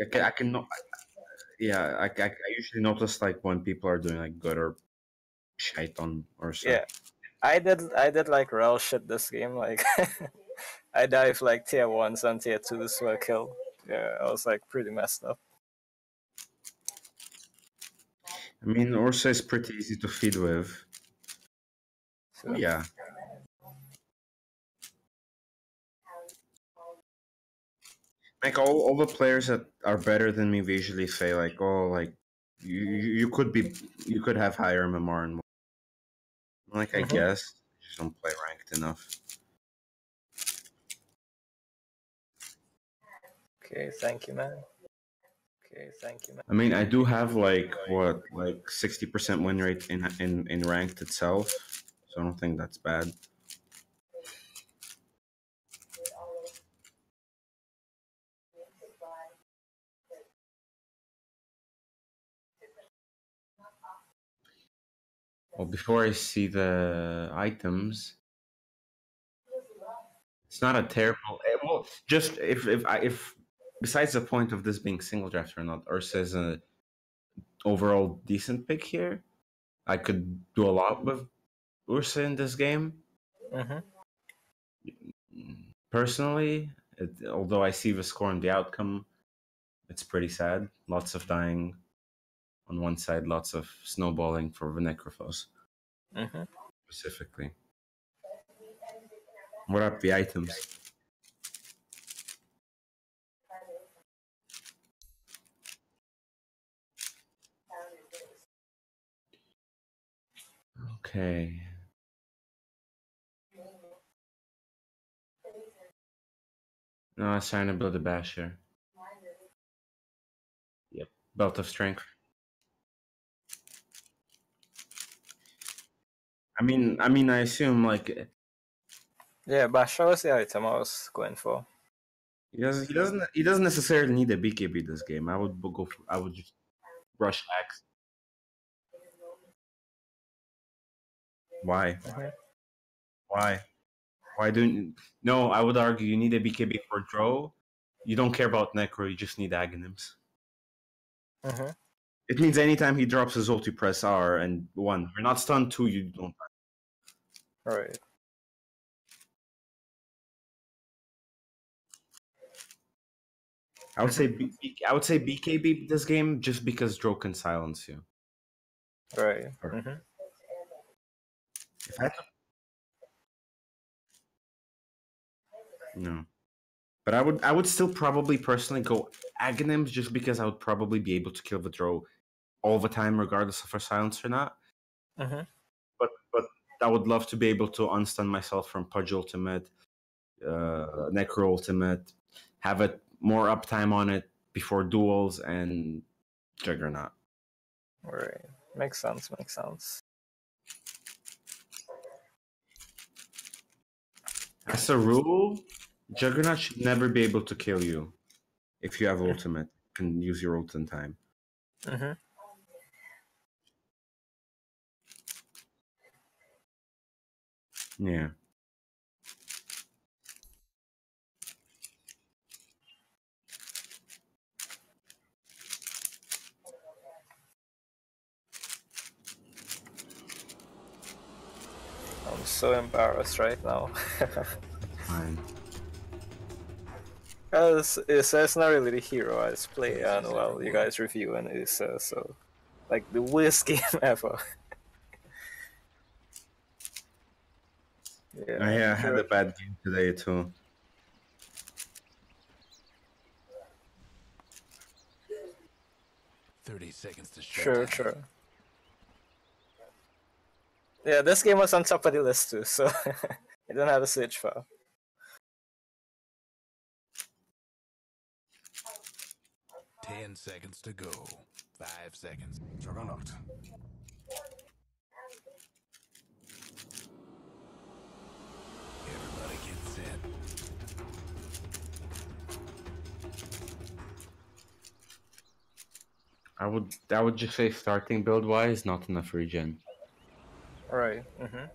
I can know. Yeah, I usually notice like when people are doing like good or shite on Ursa. Yeah, I did like real shit this game. Like I dive like tier 1s and tier 2s were killed. Yeah, I was like pretty messed up. I mean, Ursa is pretty easy to feed with. Oh So yeah, like all the players that are better than me usually say like, oh, like you could be you could have higher MMR and more. Like I guess you just don't play ranked enough. okay, thank you, man. Okay, thank you, man. I mean, I do have like what, like 60% win rate in ranked itself, so I don't think that's bad. Well, before I see the items, it's not a terrible. Well, just if besides the point of this being single draft or not, Ursa is a overall decent pick here. I could do a lot with Ursa in this game. Mm-hmm. Personally, although I see the score and the outcome, it's pretty sad. Lots of dying on one side, lots of snowballing for the Necrophos Mm-hmm. specifically. What are the items? Okay. No, assign a Blood Basher. Yep. Belt of Strength. I assume like Yeah, Basha was the item I was going for. he doesn't necessarily need a BKB this game. I would go for, I would just rush Axe. Why? Mm-hmm. Why? Why don't no, I would argue you need a BKB for Dro. You don't care about Necro, you just need Aghanims. Mm-hmm. It means anytime he drops his ult, you press R, and one, you're not stunned, two, you don't. Right. I would say I would say BKB this game just because Dro can silence you. Right. Mm-hmm. If I had to, no, but I would still probably personally go Aghanims just because I would probably be able to kill the Dro all the time, regardless of her silence or not. Mm-hmm. But I would love to be able to unstun myself from Pudge Ultimate, Necro Ultimate, have it more uptime on it before duels and Juggernaut. Right. Makes sense. Makes sense. As a rule, Juggernaut should never be able to kill you if you have ultimate. You can use your ult in time. Mm-hmm. Yeah. I'm so embarrassed right now. Fine. Because it's not really the hero I just play, and well, you guys review and it's so like the worst game ever. Yeah, I had a sure. bad game today too. 30 seconds to Sure, showtime. sure. Yeah, this game was on top of the list too, so I didn't have a search file. 10 seconds to go. 5 seconds. Juggernaut. Everybody get set. I would just say starting build wise, not enough regen. Right. Mm-hmm.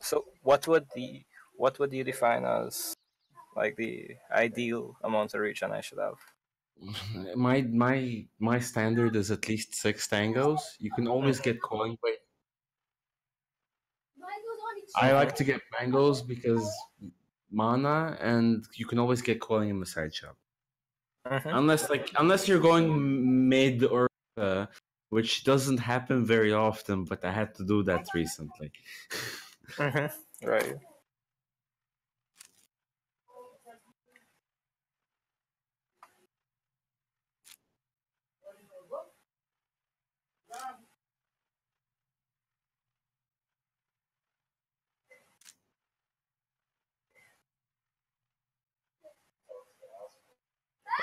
So what would you define as like the ideal amount of regen I should have? My standard is at least 6 tangos. You can always get coin. Wait, I like to get mangoes because mana, and you can always get coin in the side shop. Unless you're going mid or which doesn't happen very often, but I had to do that recently. Right.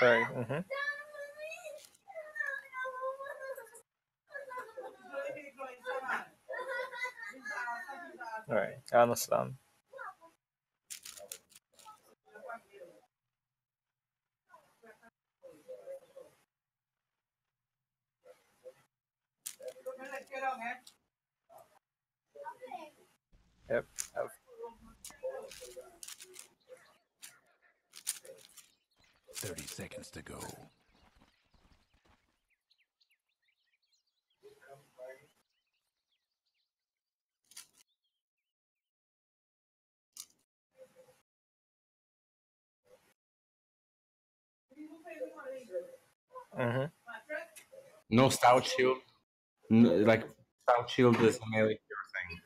Right. Right. I understand. Yep. 30 seconds to go. No stout shield. Like stout shield is a melee hero thing.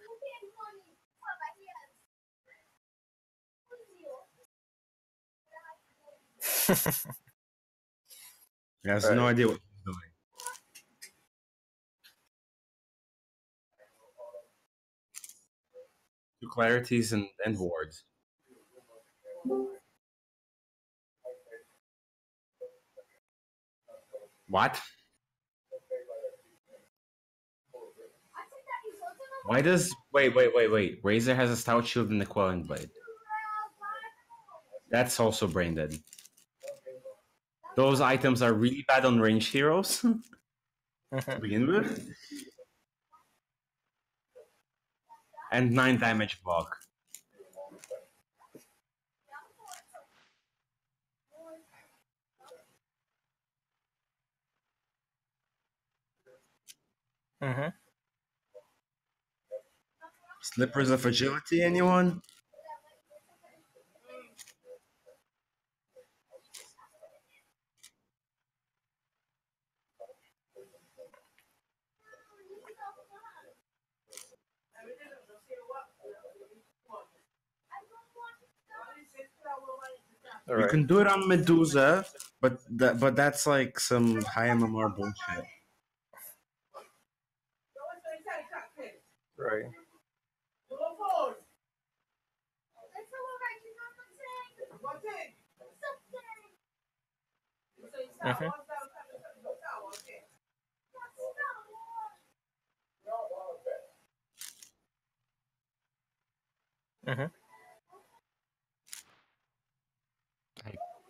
He has no Right. idea what he's doing. Two clarities and wards. What? Why does wait? Razor has a stout shield and the quelling blade. That's also brain dead. Those items are really bad on ranged heroes to begin with. And 9 damage block. Slippers of agility, anyone? You Right. can do it on Medusa, but that's like some high MMR bullshit. Right.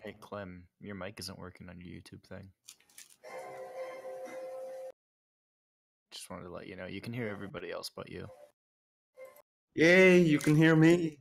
Hey Clem, your mic isn't working on your YouTube thing. Just wanted to let you know. You can hear everybody else but you. Yay, you can hear me.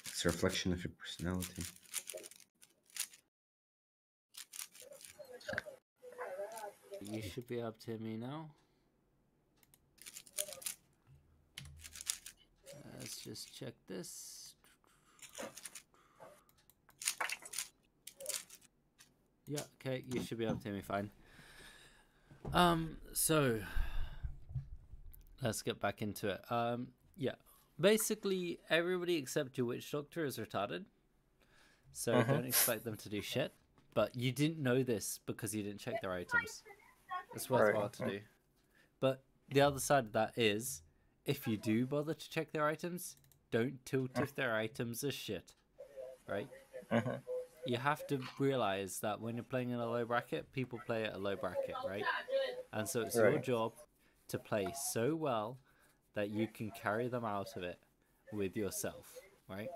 It's a reflection of your personality. You should be able to hear me now. Let's just check this. Yeah, okay, you should be able to hear me fine. So let's get back into it. Yeah, basically everybody except your witch doctor is retarded, so don't expect them to do shit. But you didn't know this because you didn't check their items. It's worthwhile to do. But the other side of that is, if you do bother to check their items, don't tilt if their items are shit, right? You have to realize that when you're playing in a low bracket, people play at a low bracket, right? And so it's your job to play so well that you can carry them out of it with yourself, right?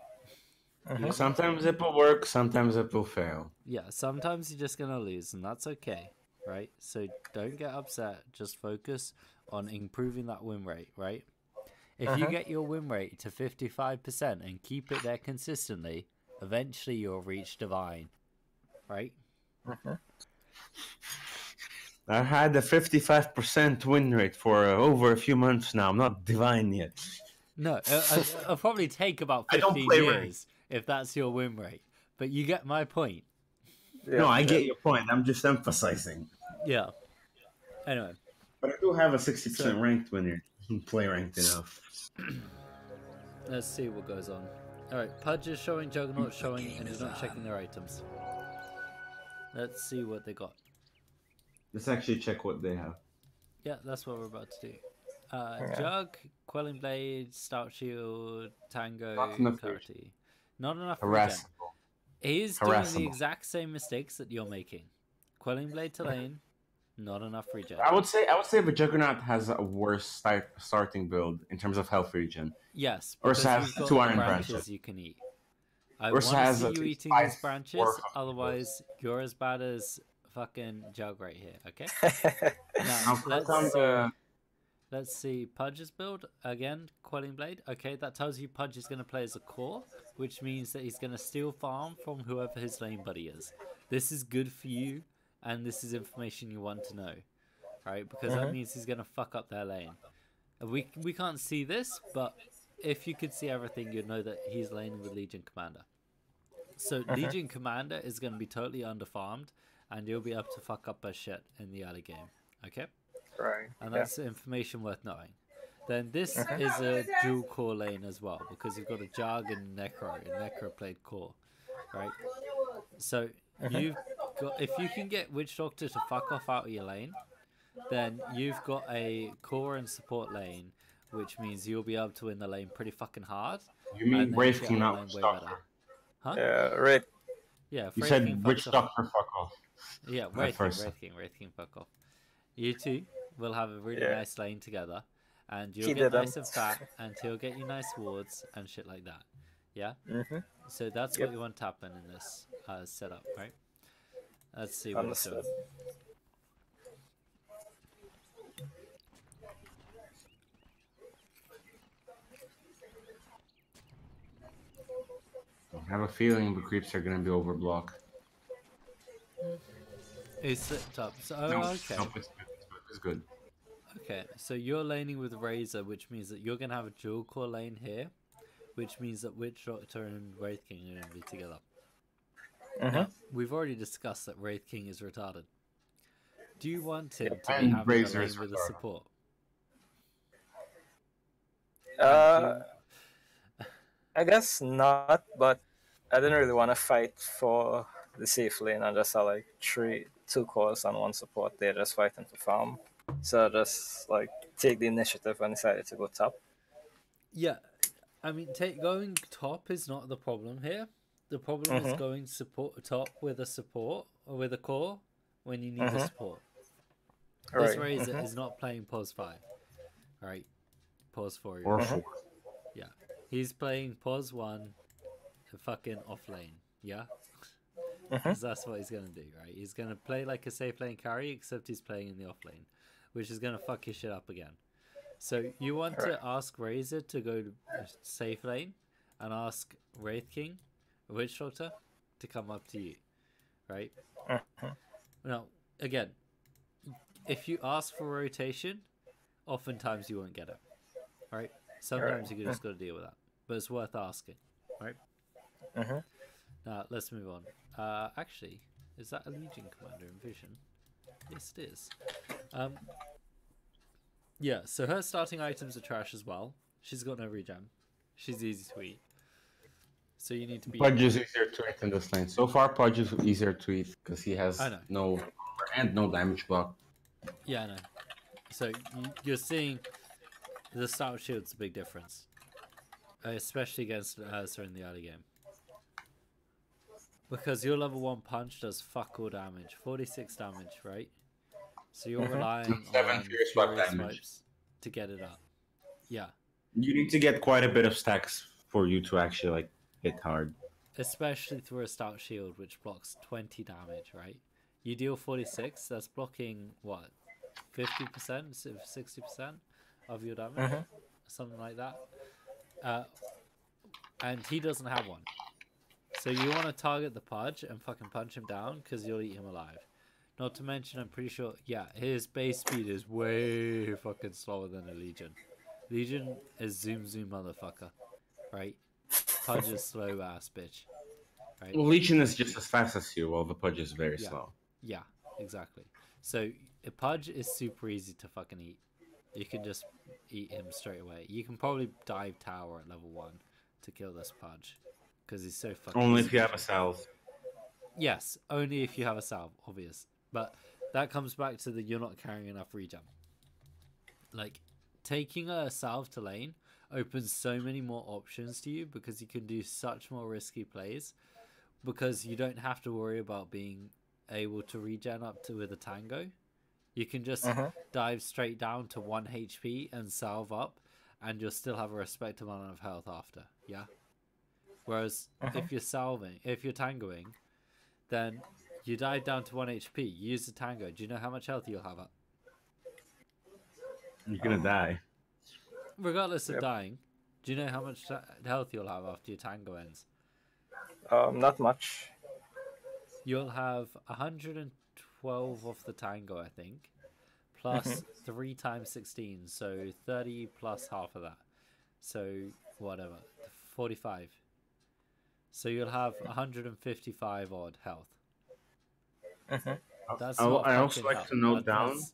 Sometimes it will work, sometimes it will fail. Yeah, sometimes you're just gonna lose, and that's okay, right? So don't get upset. Just focus on improving that win rate, right? If you get your win rate to 55% and keep it there consistently, eventually you'll reach divine, right? I had a 55% win rate for over a few months now. I'm not divine yet. No, it'll probably take about I don't 15 play years if that's your win rate. But you get my point. Yeah, No, I get your point. I'm just emphasizing. Yeah. Anyway, But I do have a 60% ranked when you play ranked enough. let's see what goes on. Alright, Pudge is showing, Juggernaut showing, and you're not checking their items. Let's see what they got. Let's actually check what they have. Yeah, that's what we're about to do. Jug, Quelling Blade, Stout Shield, Tango, Not enough Clarity. Not enough Harass. regen. He's doing the Harassable. exact same mistakes that you're making. Quelling Blade to lane, not enough regen. I would say the Juggernaut has a worse starting build in terms of health regen. Yes, Ursa because has you've got 2 the iron branches branches. you can eat. I Ursa want to has see at you least eating 5 these branches, or 5 otherwise you're as bad as fucking Jug right here, okay? Now, Now, let's see Pudge's build. Again, Quelling Blade. Okay, that tells you Pudge is going to play as a core, which means that he's going to steal farm from whoever his lane buddy is. This is good for you, and this is information you want to know, right? Because that means he's going to fuck up their lane. We can't see this, but if you could see everything, you'd know that he's laning with Legion Commander. So Legion Commander is going to be totally underfarmed, and you'll be able to fuck up a shit in the early game, okay? Right. And that's information worth knowing. Then this is a dual core lane as well, because you've got a Jug and Necro, and Necro played core, right? So you've got, if you can get Witch Doctor to fuck off out of your lane, then you've got a core and support lane, which means you'll be able to win the lane pretty fucking hard. You mean and then Wraith get King, the not lane Witch way Doctor? better. Huh? Yeah, right. Yeah, You Wraith said King Witch fucks off. Doctor, fuck off. Yeah, Wraith King, fuck off. You two will have a really nice lane together, and you'll get nice and fat, and he'll get you nice wards and shit like that. Yeah? So that's what you want to happen in this setup, right? Let's see what it's doing. I have a feeling the creeps are gonna be overblock. He's slipped up. So, No, okay. no, it's good. Okay, so you're laning with Razor, which means that you're going to have a dual core lane here, which means that Witch Doctor and Wraith King are going to be together. Now, we've already discussed that Wraith King is retarded. Do you want him to be And having a Razor lane is with a retarded. support? I guess not, but I didn't really want to fight for the safe lane. I just had like 2 cores and 1 support. They're just fighting to farm. So I just like take the initiative and decided to go top. Yeah, I mean, going top is not the problem here. The problem is going support top with a support or with a core when you need the support. This Razor is not playing pause 5. Alright, pause 4. Or 4. Yeah, he's playing pause 1, fucking off lane. Yeah, because that's what he's gonna do, right? He's gonna play like a safe lane carry, except he's playing in the off lane, which is gonna fuck his shit up again. So you want to ask Razor to go to safe lane, and ask Wraith King, Witch Doctor, to come up to you, right? Now, again, if you ask for rotation, oftentimes you won't get it, right? Sometimes you just got to deal with that, but it's worth asking, right? Now let's move on. Actually, is that a Legion Commander in Vision? Yes, it is. Yeah, so her starting items are trash as well. She's got no regen. She's easy to eat. So you need to be... Pudge is easier to eat in this lane. So far, Pudge is easier to eat because he has no damage block. Yeah, I know. So you're seeing the Stout Shield's a big difference. Especially against Ursa in the early game. Because your level 1 punch does fuck all damage. 46 damage, right? So you're relying on Furious Swipe Furious damage. Swipes to get it up. Yeah, You need to get quite a bit of stacks for you to actually like hit hard. especially through a stout shield, which blocks 20 damage, right? You deal 46, that's blocking what, 50%, 60% of your damage, Mhm. something like that. And he doesn't have one. So you want to target the Pudge and fucking punch him down because you'll eat him alive. Not to mention, I'm pretty sure, yeah, his base speed is way fucking slower than a Legion. Legion is zoom motherfucker, right? Pudge is slow ass bitch, right? Well, Legion is just as fast as you, while the Pudge is very Yeah, slow. yeah, exactly. So a Pudge is super easy to fucking eat. You can just eat him straight away. You can probably dive tower at level 1 to kill this Pudge because he's so fucking Only easy if you to have a kill. salve. Yes, only if you have a salve, obvious. But that comes back to the you're not carrying enough regen. Like, taking a salve to lane opens so many more options to you because you can do such more risky plays because you don't have to worry about being able to regen up to with a tango. You can just dive straight down to 1 HP and salve up and you'll still have a respectable amount of health after, yeah? Whereas if you're tangoing, then you dive down to 1 HP, you use the tango. Do you know how much health you'll have up? You're gonna die. Regardless of Yep. dying, do you know how much health you'll have after your tango ends? Not much. You'll have 112 off the tango, I think, plus 3 times 16, so 30 plus half of that. So, whatever, 45. So you'll have 155 odd health. That's not I also fucking like health. to note down That's...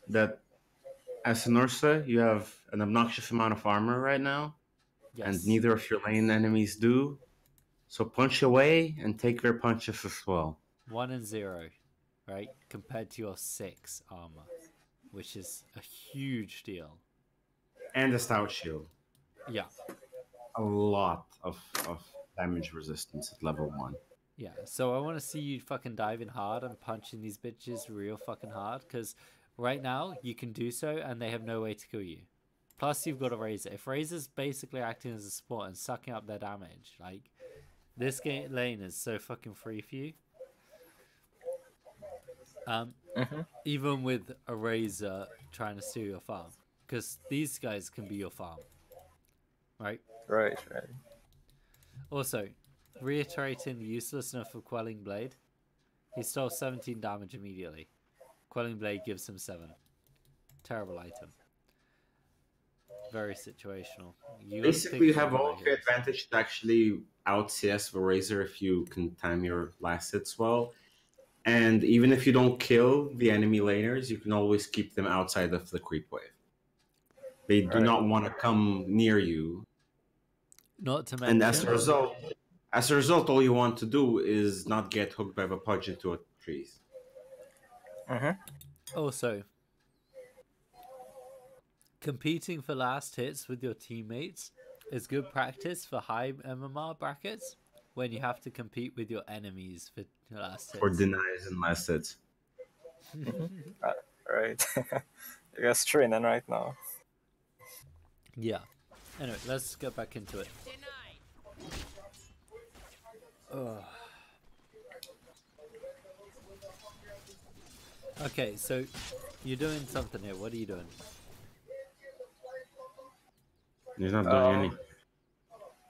that as an Ursa, you have an obnoxious amount of armor right now, Yes. and neither of your lane enemies do. So punch away and take their punches as well. 1 and 0, right? Compared to your 6 armor, which is a huge deal. And a stout shield. Yeah, A lot of damage resistance at level 1. yeah. So I want to see you fucking diving hard and punching these bitches real fucking hard, because right now you can do so and they have no way to kill you. Plus you've got a Razor. If Razor's basically acting as a support and sucking up their damage, like, this lane is so fucking free for you. Even with a Razor trying to steal your farm, because these guys can be your farm, right? Right. Also, reiterating the uselessness of Quelling Blade, he stole 17 damage immediately. Quelling Blade gives him 7. Terrible item. Very situational. Basically, you have all of the advantage to actually out CS the Razor if you can time your last hits well. And even if you don't kill the enemy laners, you can always keep them outside of the creep wave. They do not want to come near you. Not to mention... And as a result, all you want to do is not get hooked by the Pudge into a tree. Also, competing for last hits with your teammates is good practice for high MMR brackets when you have to compete with your enemies for last hits. For denies and last hits. Right. You guys training right now. Yeah. Anyway, let's get back into it. Ugh. Okay, so you're doing something here. What are you doing? He's not doing anything.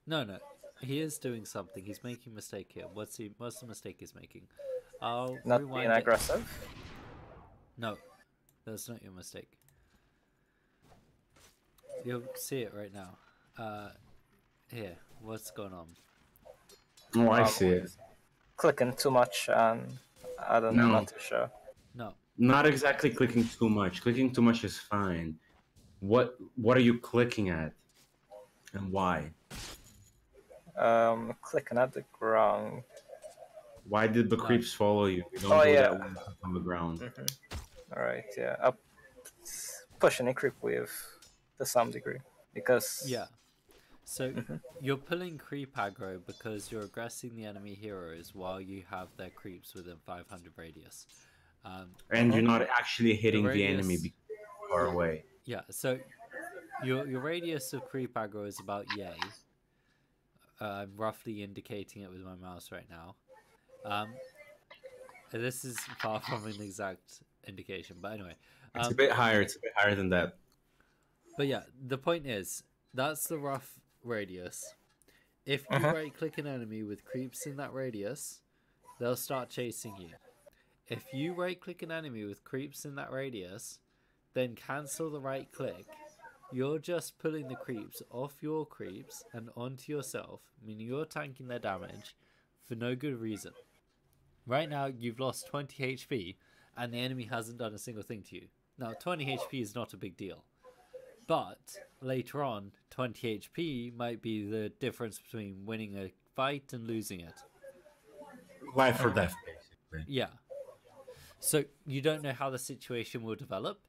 No. He is doing something. He's making a mistake here. What's the mistake he's making? I'll Not rewind being it. aggressive. No, that's not your mistake. You'll see it right now. Here, what's going on? Oh, I see it. Clicking too much and I don't know, No. not too sure. No. Not exactly clicking too much. Clicking too much is fine. What are you clicking at? And why? Clicking at the ground. Why did the creeps follow you? You don't Oh, do yeah. that when you're on the ground. Alright, yeah. Up pushing a creep wave to some degree. Because Yeah. So you're pulling creep aggro because you're aggressing the enemy heroes while you have their creeps within 500 radius. And you're not actually hitting the radius- enemy because far away. Yeah, so your radius of creep aggro is about yay. I'm roughly indicating it with my mouse right now. This is far from an exact indication, but anyway. It's a bit higher. It's a bit higher than that. But yeah, the point is, that's the rough radius. If you right-click an enemy with creeps in that radius, they'll start chasing you. If you right-click an enemy with creeps in that radius, then cancel the right-click, you're just pulling the creeps off your creeps and onto yourself, meaning you're tanking their damage for no good reason. Right now, you've lost 20 HP, and the enemy hasn't done a single thing to you. Now, 20 HP is not a big deal. But later on, 20 HP might be the difference between winning a fight and losing it. Life or death, basically. Yeah. So you don't know how the situation will develop.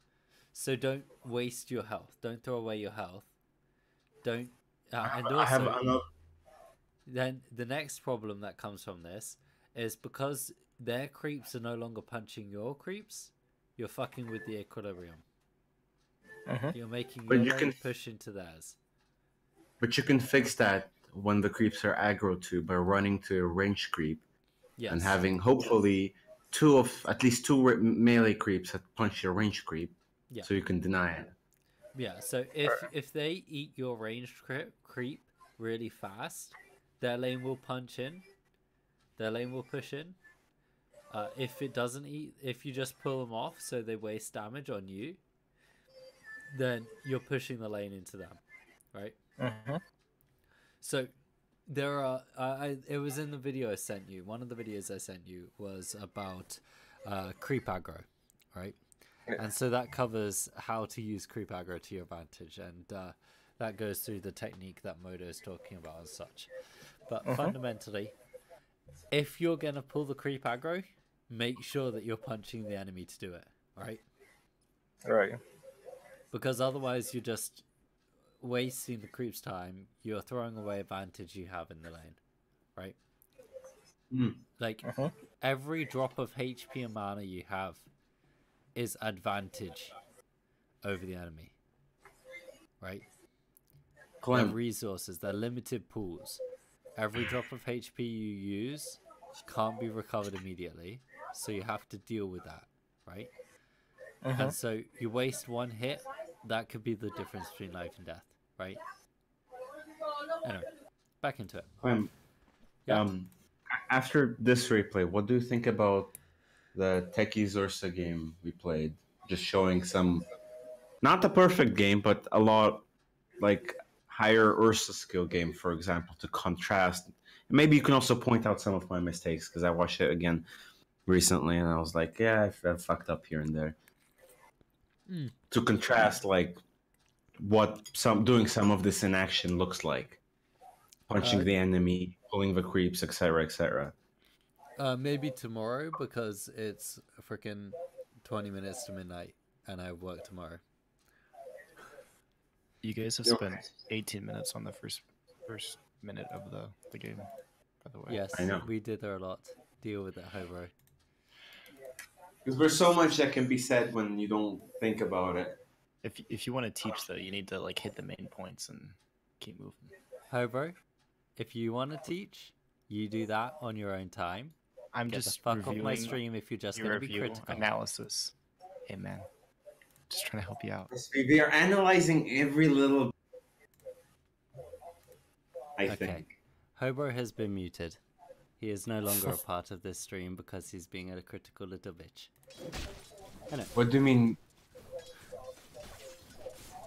So don't waste your health. Don't throw away your health. Don't. And also, then the next problem that comes from this is because their creeps are no longer punching your creeps, you're fucking with the equilibrium. You're making your lane push into theirs. But you can fix that when the creeps are aggro too by running to a range creep and having hopefully at least two melee creeps that punch your range creep, so you can deny it. Yeah. So if they eat your ranged creep really fast, their lane will punch in. Their lane will push in. If it doesn't eat, if you just pull them off, so they waste damage on you, then you're pushing the lane into them, right? So there are. It was in the video I sent you. One of the videos I sent you was about creep aggro, right? And so that covers how to use creep aggro to your advantage, and that goes through the technique that Modo is talking about and such. But fundamentally, if you're gonna pull the creep aggro, make sure that you're punching the enemy to do it, right? Right. Because otherwise you're just wasting the creep's time. You're throwing away advantage you have in the lane, right? Like, every drop of HP and mana you have is advantage over the enemy, right? They're resources, they're limited pools. Every drop of HP you use can't be recovered immediately, so you have to deal with that, right? And so you waste one hit, that could be the difference between life and death, right? Anyway, back into it. After this replay, what do you think about the Techies Ursa game we played? Just showing some, not the perfect game, but a lot like higher Ursa skill game, for example, to contrast. Maybe you can also point out some of my mistakes, because I watched it again recently and I was like, yeah, I've fucked up here and there. To contrast, like, what doing some of this in action looks like. Punching the enemy, pulling the creeps, etc., etc. Maybe tomorrow, because it's freaking 20 minutes to midnight and I work tomorrow. You guys have spent 18 minutes on the first minute of the game, by the way. Yes, I know. we did there a lot. Deal with it, Hobo. Because there's so much that can be said when you don't think about it. If you want to teach, though, you need to like hit the main points and keep moving. Hobo, if you want to teach, you do that on your own time. I'm Get just the fuck off my reviewing stream if you're just your going to be review critical. analysis. Hey, man. Just trying to help you out. We are analyzing every little... I think. Hobo has been muted. He is no longer a part of this stream because he's being a critical little bitch. Anyway, What do you mean?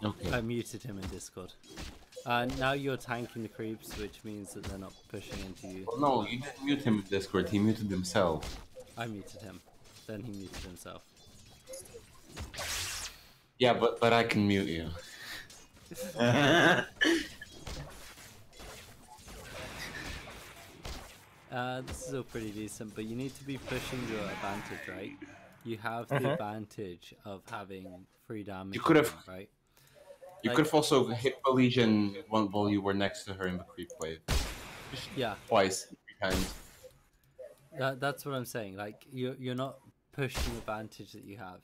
Okay. I muted him in Discord. Now you're tanking the creeps, which means that they're not pushing into you. Well, no, you didn't mute him in Discord. He muted himself. I muted him. Then he muted himself. Yeah, but I can mute you. This is all pretty decent, but you need to be pushing your advantage, right? You have the advantage of having free damage. You could have, right? You could have also hit the Legion while you were next to her in the creep wave. Yeah. Twice, 3 times. That's what I'm saying. Like you're not pushing the advantage that you have.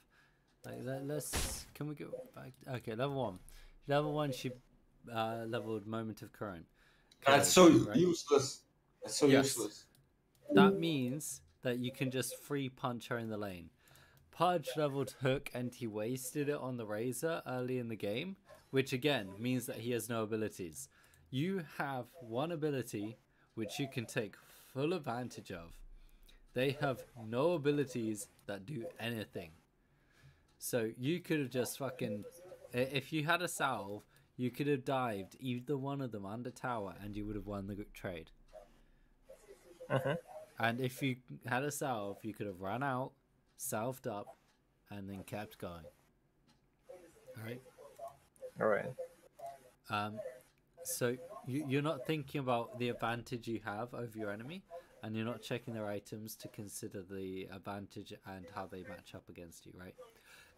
Like let's can we go back? Okay, level 1. Level 1 she leveled Moment of Current. That's so Right? useless. That's so Yes. useless. That means that you can just free punch her in the lane. Pudge leveled Hook and he wasted it on the Razor early in the game, which again means that he has no abilities. You have one ability which you can take full advantage of. They have no abilities that do anything. So you could have just fucking... If you had a salve, you could have dived either one of them under tower and you would have won the trade. And if you had a salve, you could have run out, salved up, and then kept going. Alright? Alright. So you're not thinking about the advantage you have over your enemy, and you're not checking their items to consider the advantage and how they match up against you, right?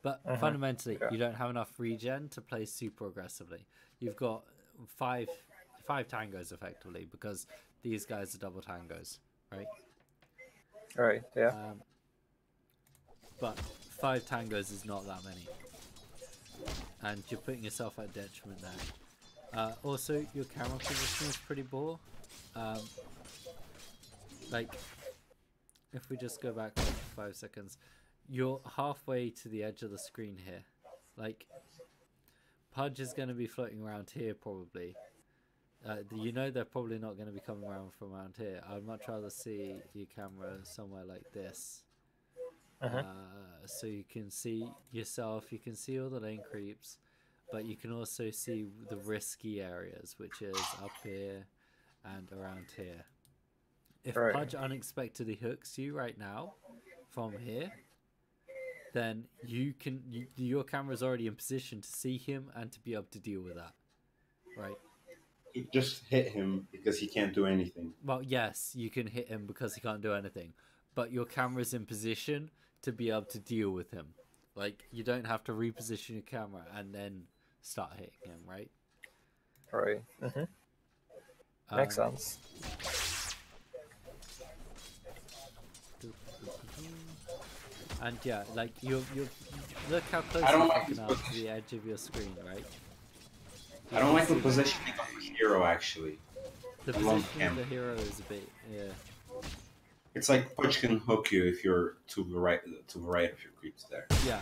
But fundamentally, you don't have enough regen to play super aggressively. You've got five tangos effectively, because these guys are double tangos, right? Alright, yeah. But 5 tangos is not that many, and you're putting yourself at detriment there. Also, your camera position is pretty poor. Like, if we just go back like 5 seconds, you're halfway to the edge of the screen here. Like, Pudge is going to be floating around here probably. You know they're probably not going to be coming around from around here. I'd much rather see your camera somewhere like this. So you can see yourself, you can see all the lane creeps, but you can also see the risky areas, which is up here and around here. If Pudge unexpectedly hooks you right now from here, then your camera's already in position to see him and to be able to deal with that, right? You just hit him because he can't do anything. Well, yes, you can hit him because he can't do anything, but your camera's in position to be able to deal with him. Like, you don't have to reposition your camera and then start hitting him, right? Right. Makes sense. And yeah, like you look how close I don't you're like fucking his up to position. the edge of your screen, right? I don't like the positioning of the hero, actually. The I'm on position of the camera. hero is a bit, yeah. It's like Pudge can hook you if you're to the right of your creeps there. Yeah,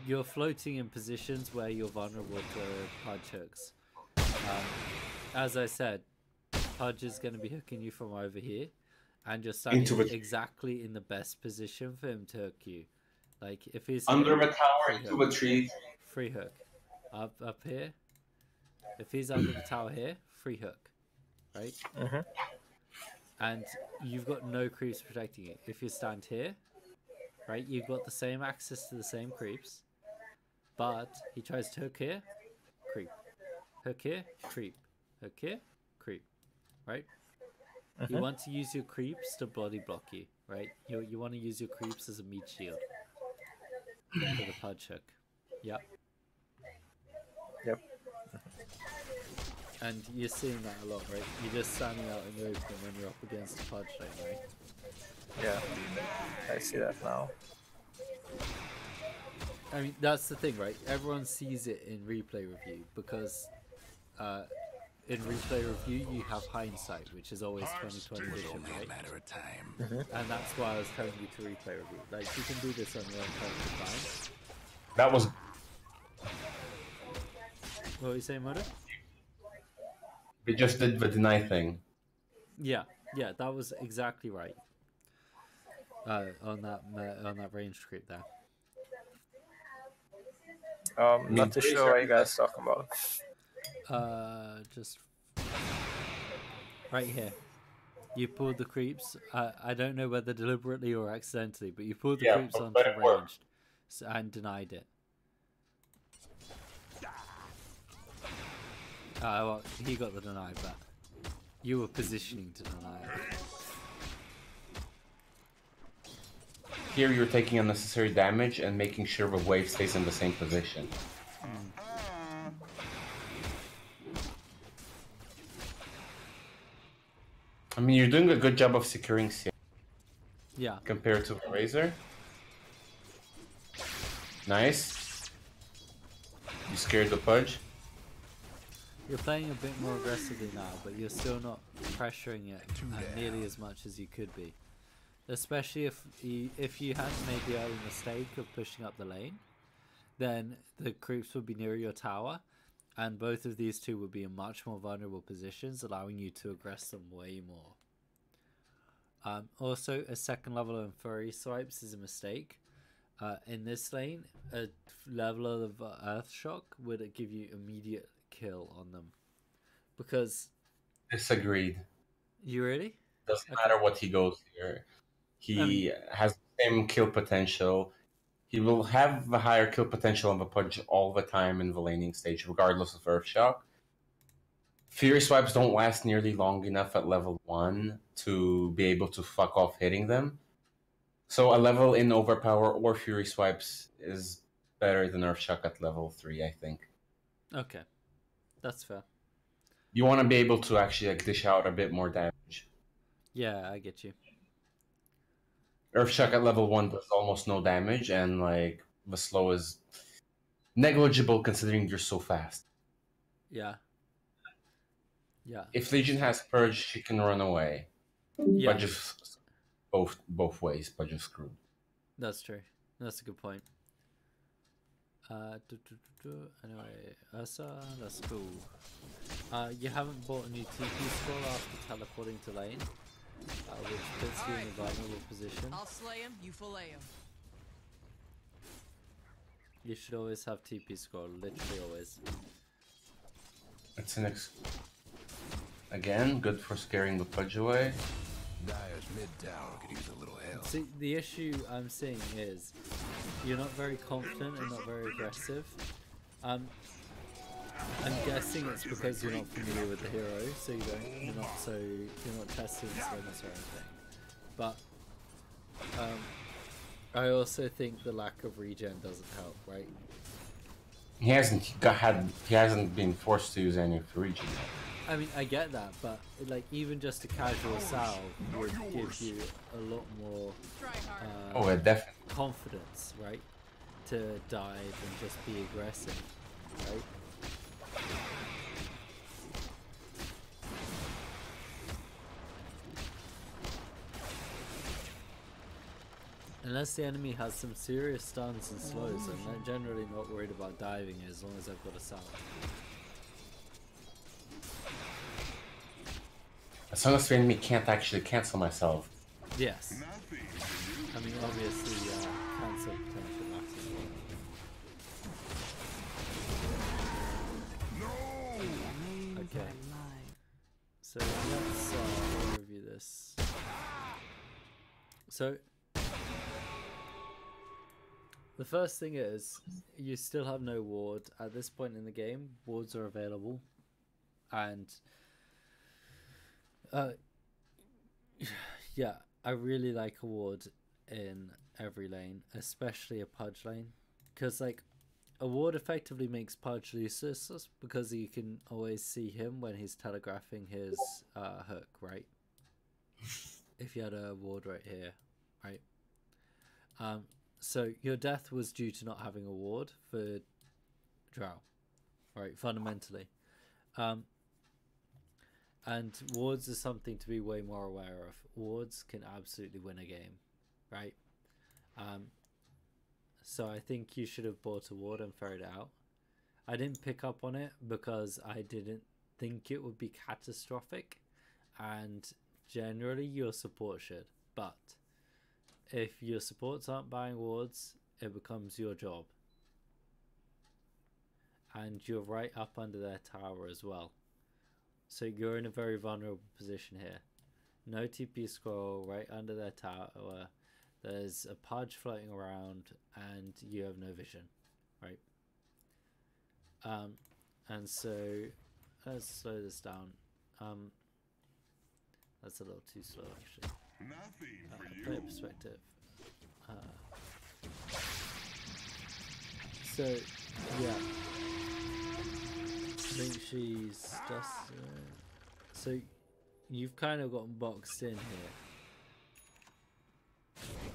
you're floating in positions where you're vulnerable to Pudge hooks. As I said, Pudge is going to be hooking you from over here, and you're standing exactly in the best position for him to hook you. Like, if he's Under here, the tower, free into hook. a tree. Free hook. Up here. If he's under the tower here, free hook. Right? And you've got no creeps protecting you. If you stand here, right, you've got the same access to the same creeps, but he tries to hook here, creep. Hook here, creep. Hook here, creep. Right? You want to use your creeps to body block you, right? You want to use your creeps as a meat shield for the Pudge hook. Yep. Yep. And you're seeing that a lot, right? You're just standing out in the open when you're up against a Pudge lane, right? Yeah. I see that now. I mean, that's the thing, right? Everyone sees it in replay review because in replay review you have hindsight, which is always 20/20 vision, right? Matter of time. And that's why I was telling you to replay review. Like, you can do this on your own personal time. That was. What were you saying, Moda? We just did the deny thing. Yeah, that was exactly right. On that range creep there. Not too sure what you guys talking about. Just right here. You pulled the creeps. I don't know whether deliberately or accidentally, but you pulled the creeps onto ranged and denied it. Well, he got the deny, but you were positioning to deny it. Here you're taking unnecessary damage and making sure the wave stays in the same position. I mean, you're doing a good job of securing CI. Yeah. Compared to the Razor. Nice. You scared the Pudge? You're playing a bit more aggressively now, but you're still not pressuring it nearly as much as you could be. Especially if you hadn't made the early mistake of pushing up the lane, then the creeps would be near your tower, and both of these two would be in much more vulnerable positions, allowing you to aggress them way more. Also, a second level of Furry Swipes is a mistake. In this lane, a level of Earth Shock would give you immediate kill on them. Because... Disagreed. You really? Doesn't matter what he goes here. He has the same kill potential. He will have a higher kill potential of a Pudge all the time in the laning stage, regardless of Earth Shock. Fury Swipes don't last nearly long enough at level 1 to be able to fuck off hitting them. So a level in Overpower or Fury Swipes is better than Earth Shock at level 3, I think. Okay. That's fair. You want to be able to actually like, dish out a bit more damage. Yeah, I get you. Earth Shock at level 1 does almost no damage, and like the slow is negligible considering you're so fast. Yeah. Yeah. If Legion has Purge, she can run away. Yeah. But just both ways, but just screwed. That's true. That's a good point. Anyway, Ursa, that's cool. You haven't bought a new TP scroll after teleporting to lane, which puts you in a vulnerable position. I'll slay him, you fillet him. You should always have TP scroll, literally always. It's an again, good for scaring the Pudge away. Dyer's mid tower could use a little help. See, the issue I'm seeing is you're not very confident and not very aggressive. I'm guessing it's because you're not familiar with the hero, so you're not testing slowness or anything. But I also think the lack of regen doesn't help, right? He hasn't been forced to use any of the regen yet. I mean, I get that, but like even just a casual salve would give you a lot more Definitely. confidence, right? To dive and just be aggressive, right? Unless the enemy has some serious stuns and slows, I'm generally not worried about diving as long as I've got a salve. As long as the enemy can't actually cancel myself. Yes. I mean, obviously, cancel potential matters. Okay. So let's review this. So the first thing is you still have no ward at this point in the game. Wards are available, and yeah, I really like a ward in every lane, especially a Pudge lane, because like a ward effectively makes Pudge useless because you can always see him when he's telegraphing his hook, right? If you had a ward right here, right? So your death was due to not having a ward for Drow, right? Fundamentally. And wards is something to be way more aware of. Wards can absolutely win a game, right? So I think you should have bought a ward and ferried it out. I didn't pick up on it because I didn't think it would be catastrophic, and generally your support should. But if your supports aren't buying wards, it becomes your job. And you're right up under their tower as well. So you're in a very vulnerable position here. No TP scroll right under their tower. There's a Pudge floating around and you have no vision, right? And so let's slow this down. That's a little too slow actually. Player perspective. So yeah. I think she's just so you've kind of gotten boxed in here.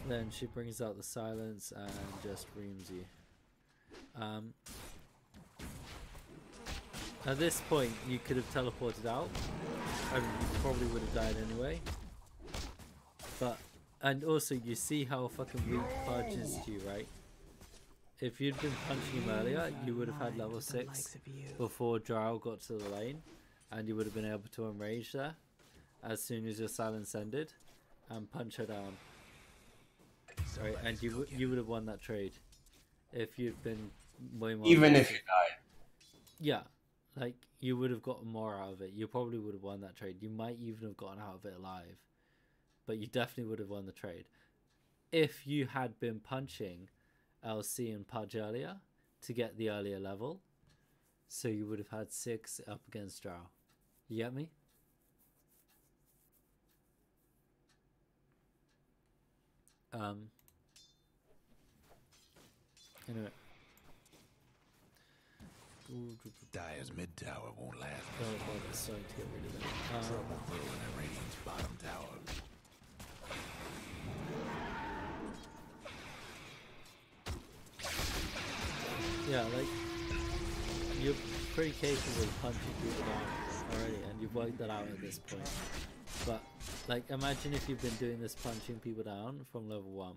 Then she brings out the silence and just reams you. Um, at this point, you could have teleported out. I mean, you probably would have died anyway. But, and also, you see how fucking weak Pudge is to you, right? If you'd been punching him earlier, you would have had level 6 before Drow got to the lane, and you would have been able to enrage there as soon as your silence ended and punch her down. Right, and you would have won that trade if you'd been way more. Even aggressive. if you died. Yeah, like you would have gotten more out of it. You probably would have won that trade. You might even have gotten out of it alive, but you definitely would have won the trade if you had been punching LC and Pudge earlier to get the earlier level. So you would have had 6 up against Drow. You get me? Anyway. Dire's mid tower won't last Oh, much God, longer. it's starting to get really late. Trouble brewing at Radiant's bottom tower. Yeah, like, you're pretty capable of punching people down already, and you've worked that out at this point. But, like, imagine if you've been doing this punching people down from level 1.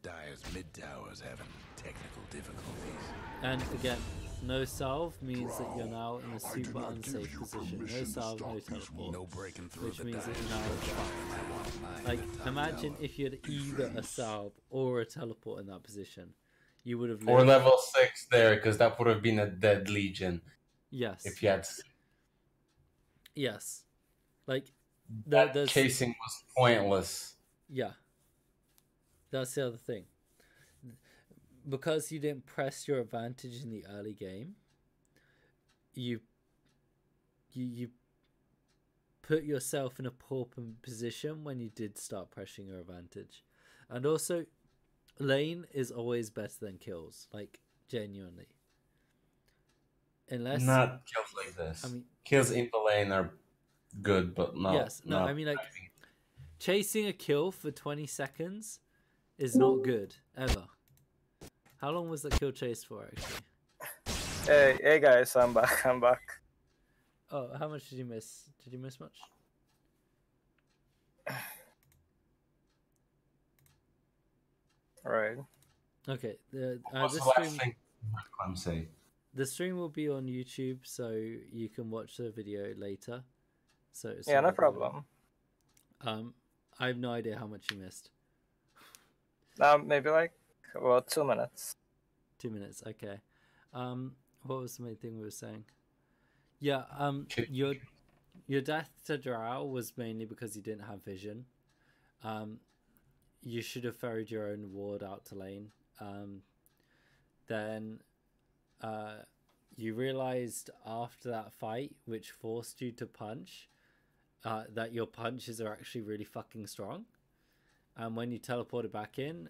Dire's mid tower's having technical difficulties. And again, no salve means that you're now in a super unsafe position. No salve, no teleport. No breaking through Which the means that Dire's you're now fucked. Like, imagine if you had either a salve or a teleport in that position. You would have Or lived. level 6 there, because that would have been a dead legion Yes. if you had. Yes. Like, That there's... chasing was pointless. Yeah. That's the other thing. Because you didn't press your advantage in the early game, you put yourself in a poor position when you did start pressing your advantage. And also, lane is always better than kills, like, genuinely. Unless... Not kills like this. I mean... Kills in the lane are good, but not... Yes, no, not I mean, like, chasing a kill for 20 seconds is not good, ever. How long was that kill chase for, actually? Hey guys, I'm back. I'm back. Oh, how much did you miss? Did you miss much? Right. Okay. What's This the last stream, thing I'm saying? the stream will be on YouTube, so you can watch the video later. So it's Yeah, no not problem. I have no idea how much you missed. Maybe like about 2 minutes. 2 minutes. Okay. What was the main thing we were saying? Yeah. Your death to Drow was mainly because you didn't have vision. You should have ferried your own ward out to lane. Then you realized after that fight, which forced you to punch, that your punches are actually really fucking strong. And when you teleported back in,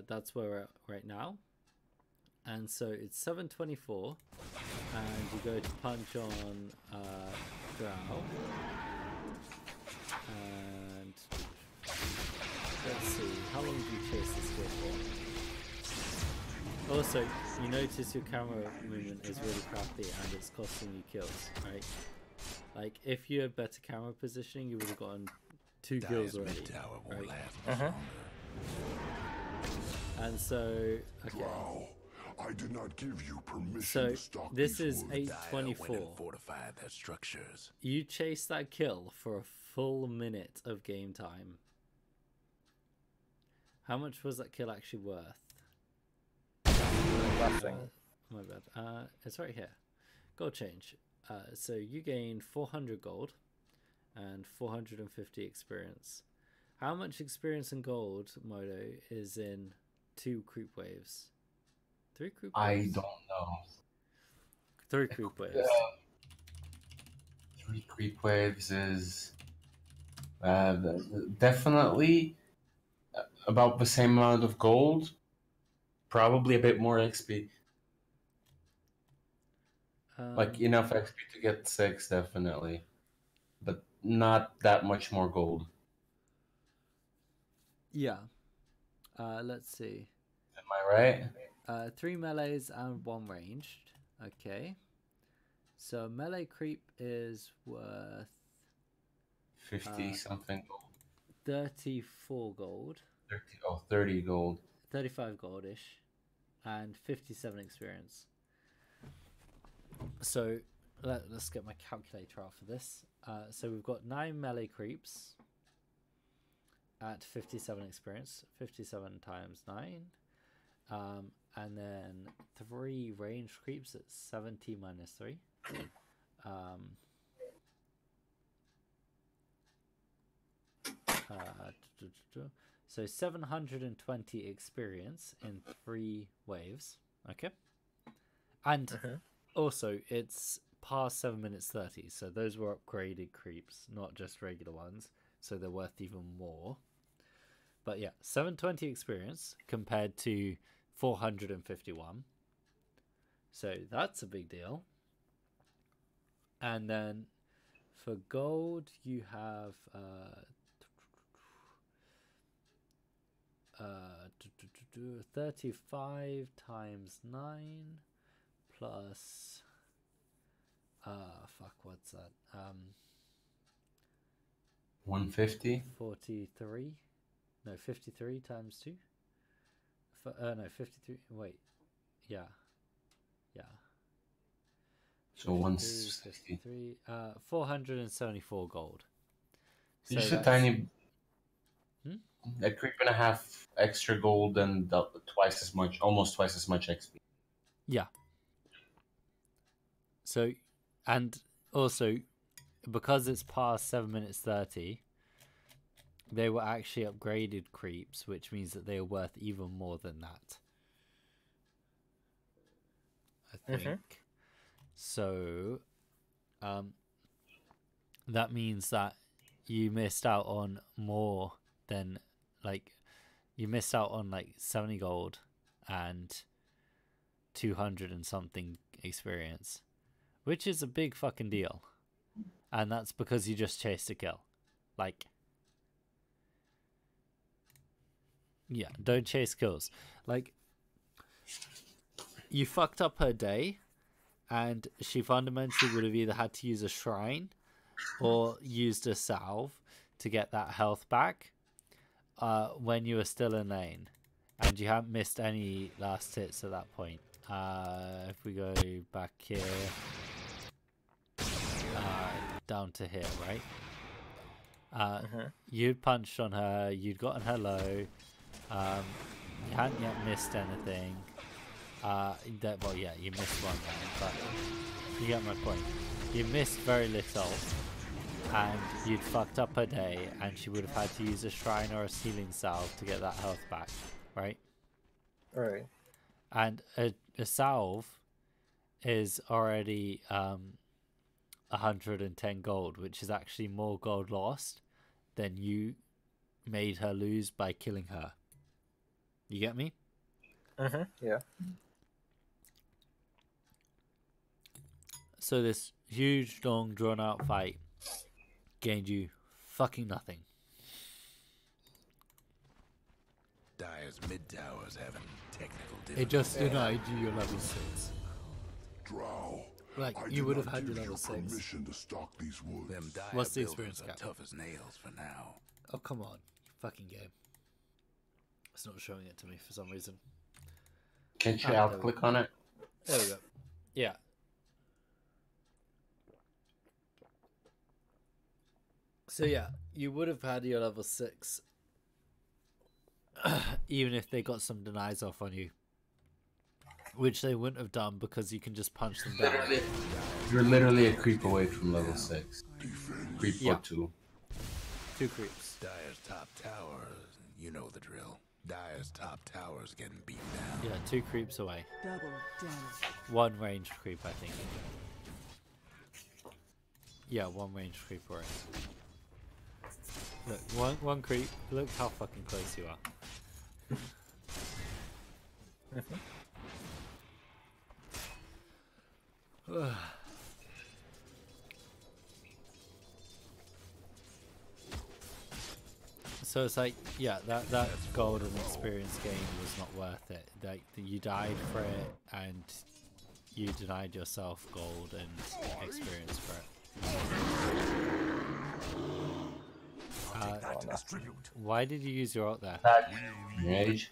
that's where we're at right now. And so it's 7:24, and you go to punch on Drow. And let's see, how long do you chase this kill for? Also, you notice your camera movement is really crappy and it's costing you kills, right? Like, if you had better camera positioning, you would have gotten 2 kills Dire's already, mid tower won't right? last much longer. And so, okay. Drow, I did not give you permission So, to stalk this these is woods. Dire went 8:24. and fortified their structures. You chased that kill for a full minute of game time. How much was that kill actually worth? Nothing. My bad. It's right here. Gold change. So you gain 400 gold and 450 experience. How much experience and gold, Modo, is in 2 creep waves? 3 creep I waves? don't know. 3 creep waves. 3 creep waves is definitely about the same amount of gold. Probably a bit more XP. Like enough XP to get 6, definitely. But not that much more gold. Yeah. Let's see. Am I right? 3 melees and 1 ranged. Okay. So melee creep is worth 50 something gold. 34 gold. 30 gold. 35 goldish. And 57 experience. So let's get my calculator out for this. So we've got 9 melee creeps at 57 experience. 57 times 9. And then 3 range creeps at 70 minus 3. So 720 experience in 3 waves. Okay. And also, it's past 7 minutes 30. So those were upgraded creeps, not just regular ones. So they're worth even more. But yeah, 720 experience compared to 451. So that's a big deal. And then for gold, you have 35 times 9 plus fuck, what's that? 150. 43. No, 53 times 2. No, 53. Wait. Yeah. So 160. 474 gold. So Just a tiny. Hmm? A creep and a half extra gold and twice as much, almost twice as much XP. Yeah. So, and also, because it's past 7 minutes 30, they were actually upgraded creeps, which means that they are worth even more than that. I think. So, that means that you missed out on more than, like, you missed out on like 70 gold and 200 and something experience, which is a big fucking deal. And that's because you just chased a kill. Like, yeah, don't chase kills. Like, you fucked up her day, and she fundamentally would have either had to use a shrine or used a salve to get that health back when you were still in lane, and you haven't missed any last hits at that point. If we go back here, down to here, right? You'd punched on her, you'd gotten her low, you hadn't yet missed anything. Well, yeah, you missed one round, but you get my point. You missed very little, and you'd fucked up her day, and she would have had to use a shrine or a healing salve to get that health back, right? Right. And a salve is already 110 gold, which is actually more gold lost than you made her lose by killing her. You get me? Yeah. So this huge, long, drawn-out fight gained you fucking nothing. Dyer's mid towers having technical difficulties. It just denied you your level 6. Drow. Like, I you did would have not had your give level you 6. permission to stalk these woods. Them Dyer What's the buildings experience are cap? tough as nails for now. Oh, come on. Fucking game. It's not showing it to me for some reason. Can't you there out we click on it? There we go. Yeah. So yeah, you would have had your level 6 even if they got some denies off on you. Which they wouldn't have done because you can just punch them down. You're literally a creep away from level 6. Creep Yeah. or 2. 2 creeps. Dyer's top towers, you know the drill. Dyer's top towers getting beat down. Yeah, 2 creeps away. Double damage. 1 ranged creep, I think. Yeah, 1 ranged creep away. Look, one creep. Look how fucking close you are. So So it's like, yeah, that golden experience game was not worth it. Like you died for it, and you denied yourself gold and experience for it. Why did you use your ult there? Rage.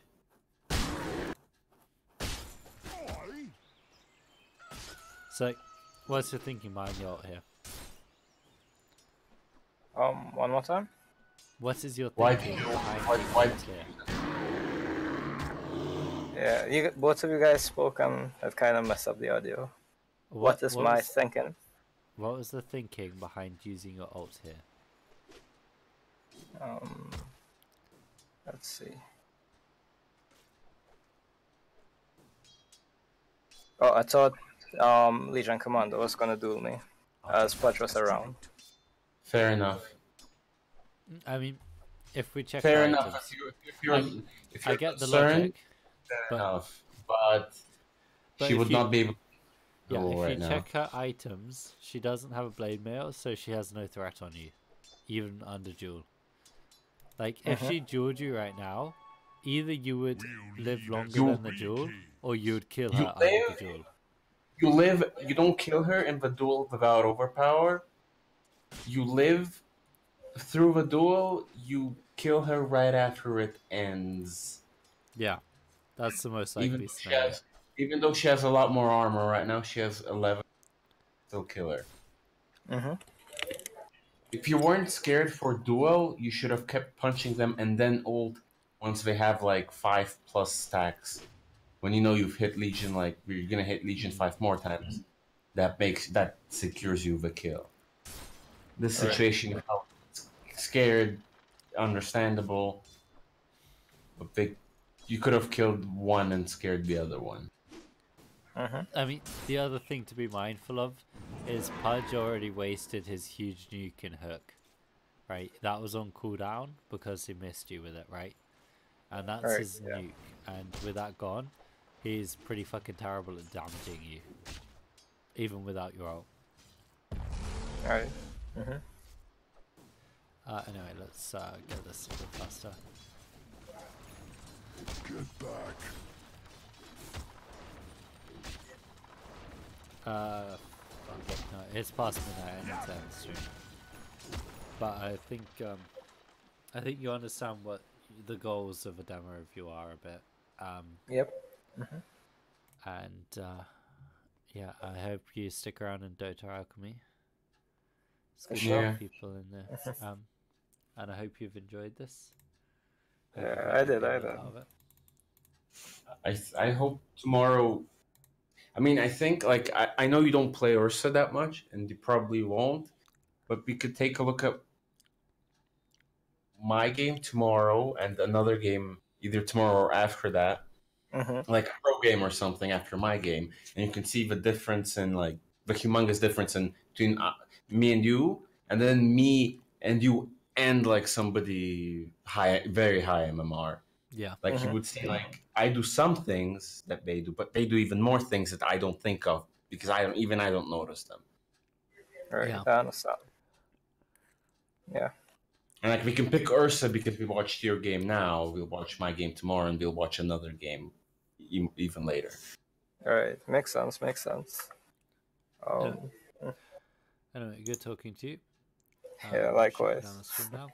So, what's your thinking behind your ult here? One more time. What is your Why thinking do you- behind why- your why- ult here? Yeah, both of you guys spoke and that kind of messed up the audio. What is my thinking? What was the thinking behind using your ult here? Let's see. Oh, I thought Legion Commander was gonna duel me as Pudge was around. Fair enough. I mean, if we check Fair our enough. items, If you're I get the concerned, logic, fair but- enough. But but she if would you- not be able to yeah, duel if right you now. check her items, she doesn't have a blade mail, so she has no threat on you, even under duel. Like, if she dueled you right now, either you would live longer than the duel, or you would kill her under the duel. You don't kill her in the duel without overpower. You live through the duel, you kill her right after it ends. Yeah, that's the most likely She scenario. even though she has a lot more armor right now, she has 11. Still kill her. If you weren't scared for duel, you should have kept punching them and then ult once they have like 5+ stacks. When you know you've hit Legion, like you're gonna hit Legion 5 more times, that secures you the kill. This situation, you felt scared, understandable, but you could have killed one and scared the other one. I mean, the other thing to be mindful of is Pudge already wasted his huge nuke and hook, right? That was on cooldown because he missed you with it, right? And that's Right, his yeah. nuke. And with that gone, he's pretty fucking terrible at damaging you, even without your ult. Alright. Anyway, let's get this a bit faster. Get back. Okay, no, it's past midnight and it's end soon. But I think you understand what the goals of a demo review are a bit. Yep. And yeah, I hope you stick around in Dota Alchemy. It's good to Yeah. have people in there. And I hope you've enjoyed this. Hope Yeah, you've I got did, a I lot did. out of it. I hope tomorrow. I mean, I think like I know you don't play Ursa that much, and you probably won't. But we could take a look at my game tomorrow and another game either tomorrow or after that, like a pro game or something after my game, and you can see the difference in like the humongous difference in between me and you, and then me and you and like somebody high, very high MMR. Yeah. Like you would see, like I do some things that they do, but they do even more things that I don't think of because I don't notice them. Right, Yeah. I understand. Yeah. And like we can pick Ursa because we watched your game now. We'll watch my game tomorrow, and we'll watch another game even later. Alright, makes sense, makes sense. Anyway, good talking to you. Yeah, Shut likewise. down the stream now.